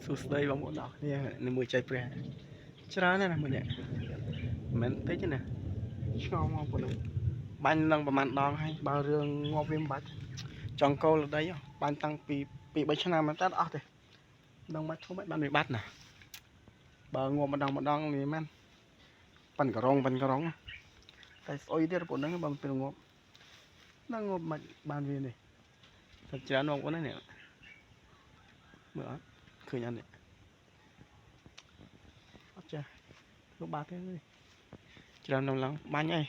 សួស្តីបងប្អូនអរគ្នានៅមួយចៃព្រះច្រើនណាស់មួយនេះមិនតិចទេណាឆ្ងល់មកប៉ុណ្ណឹងបាញ់នឹងប្រហែលដងហើយបើរឿងងាប់វាមិនបាច់ចង់កោលដីបាញ់តាំងពី2 3ឆ្នាំមកតែអត់ទេដងបាច់ធំបានវាបាត់ណាបើងាប់ម្ដងនេះមែនប៉ិនករងតែស្អុយទៀតប៉ុណ្ណឹងបងពេលងាប់នឹងងាប់មិនបានវានេះតែច្រើនបងប្អូននេះមើលអត់ឃើញអត់នេះអត់ចាលោកបាត់ទេច្រើនដល់ឡើងបាញ់អី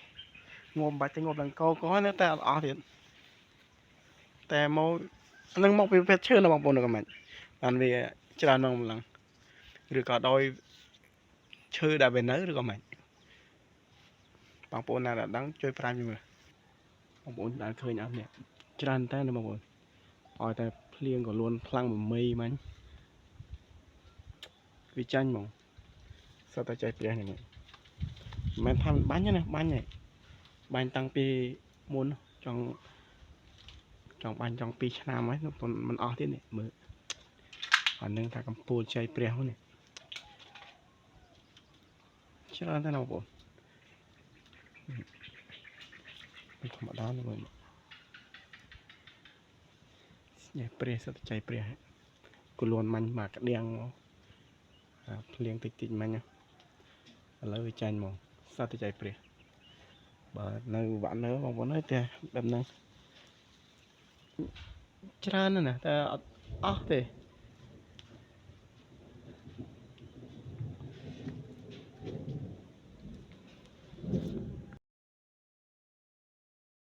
ងាប់បាច់ទៅងាប់ឡើងកោនៅតែអត់អស់ទៀតតែមកនឹងមកពីពេទ្យឈើណាបងប្អូនក៏មិនបានវាច្រើនដល់ឡើងឬក៏ដោយឈើដែលវានៅឬក៏មិនបងប្អូនណាដែលដឹងជួយប្រាំជួយមើលបងប្អូនដែលឃើញអត់នេះច្រើនតែណាបងប្អូនឲ្យតែភ្លៀងក៏លួនខ្លាំងមីមិញវាចាញ់ហ្មងសតតែចៃព្រះនេះមិនថាបាញ់ណាបាញ់តាំងពីមុនចង់បាញ់ចង់2 ឆ្នាំហើយមិនអស់ទៀតនេះមើលអានឹងថាកម្ពុជាចៃព្រះនេះច្រើនតែណាបងប្អូនធម្មតាណាបងញ៉ែព្រះសតចៃព្រះគលួនមាញ់មកក្តៀងភ្លៀងតិចមិញឥឡូវវាចាញ់ហ្មងសតចៃព្រះបើនៅវ៉ាក់នៅបងប្អូនអើយតែបែបហ្នឹងច្រើនណាស់តែអត់អស់ទេ